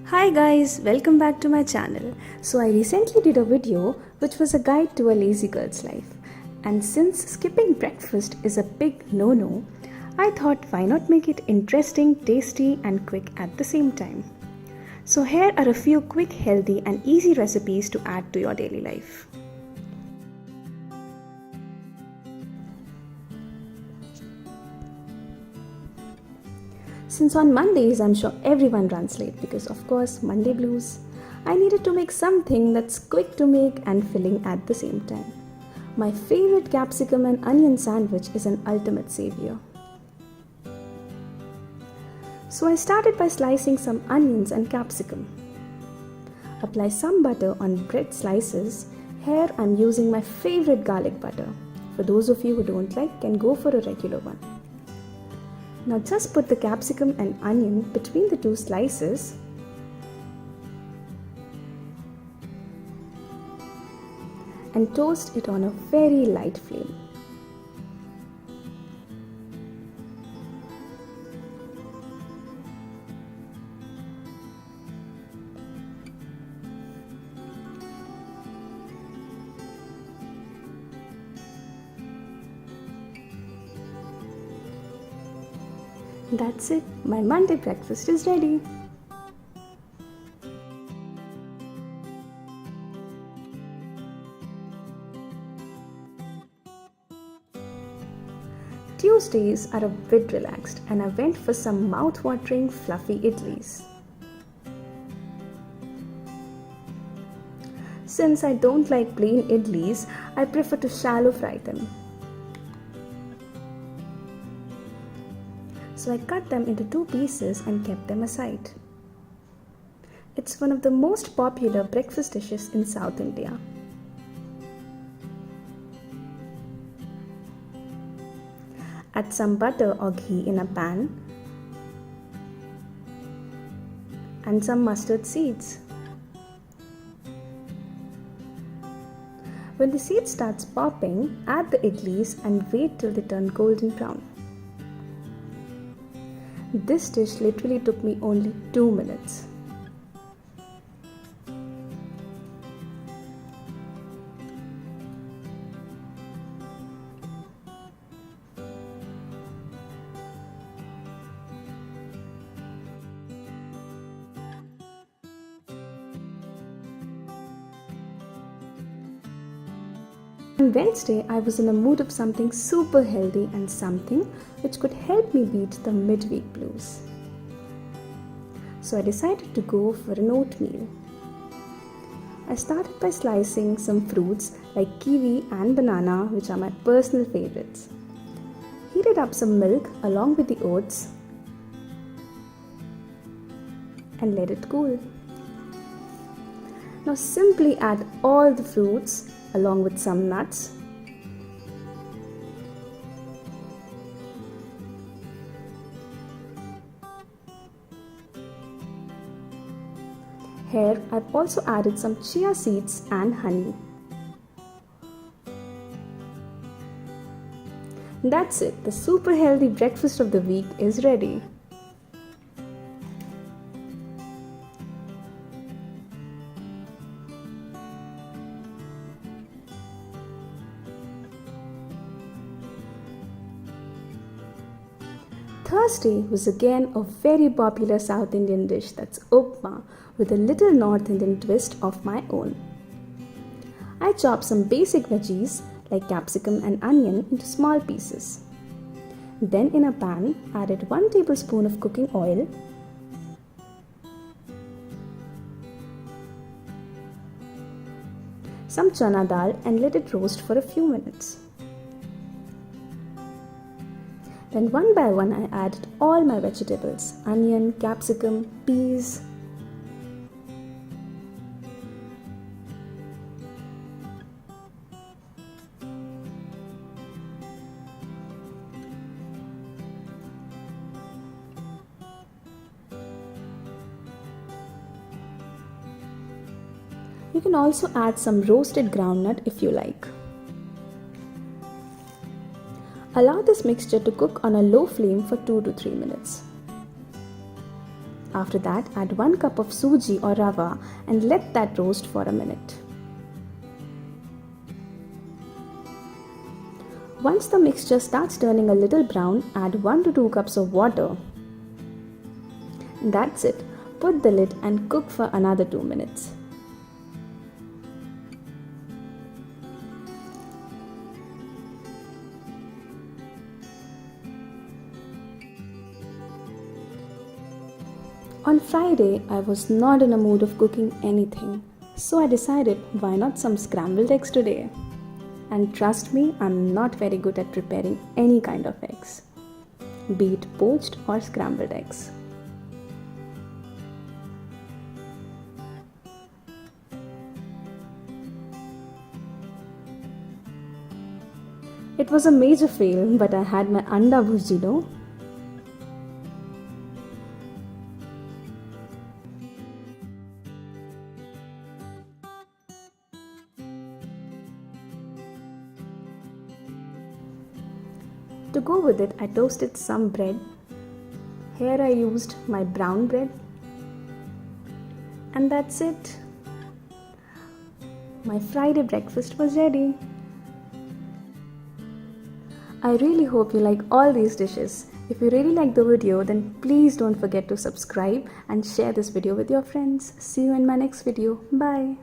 Hi guys, welcome back to my channel. So I recently did a video which was a guide to a lazy girl's life. And since skipping breakfast is a big no-no, I thought why not make it interesting, tasty and quick at the same time. So here are a few quick, healthy and easy recipes to add to your daily life. Since on Mondays I'm sure everyone runs late because of course Monday blues, I needed to make something that's quick to make and filling at the same time. My favorite capsicum and onion sandwich is an ultimate savior. So I started by slicing some onions and capsicum. Apply some butter on bread slices. Here I'm using my favorite garlic butter. For those of you who don't like, can go for a regular one. Now just put the capsicum and onion between the two slices and toast it on a very light flame. That's it, my Monday breakfast is ready. Tuesdays are a bit relaxed and I went for some mouth-watering fluffy idlis. Since I don't like plain idlis, I prefer to shallow fry them. So I cut them into two pieces and kept them aside. It's one of the most popular breakfast dishes in South India. Add some butter or ghee in a pan and some mustard seeds. When the seed starts popping, add the idlis and wait till they turn golden brown. This dish literally took me only 2 minutes. On Wednesday, I was in a mood of something super healthy and something which could help me beat the midweek blues. So I decided to go for an oatmeal. I started by slicing some fruits like kiwi and banana, which are my personal favorites. Heated up some milk along with the oats and let it cool. Now simply add all the fruits along with some nuts. Here I've also added some chia seeds and honey. That's it, the super healthy breakfast of the week is ready. Thursday was again a very popular South Indian dish, that's upma, with a little North Indian twist of my own. I chopped some basic veggies like capsicum and onion into small pieces. Then in a pan, added 1 tablespoon of cooking oil, some chana dal and let it roast for a few minutes. Then one by one I added all my vegetables, onion, capsicum, peas. You can also add some roasted groundnut if you like. Allow this mixture to cook on a low flame for 2 to 3 minutes. After that, add 1 cup of suji or rava and let that roast for a minute. Once the mixture starts turning a little brown, add 1 to 2 cups of water. That's it. Put the lid and cook for another 2 minutes. On Friday, I was not in a mood of cooking anything, so I decided why not some scrambled eggs today. And trust me, I'm not very good at preparing any kind of eggs, be it poached or scrambled eggs. It was a major fail, but I had my anda bhurji though. To go with it, I toasted some bread. Here I used my brown bread. And that's it. My Friday breakfast was ready. I really hope you like all these dishes. If you really like the video, then please don't forget to subscribe and share this video with your friends. See you in my next video. Bye.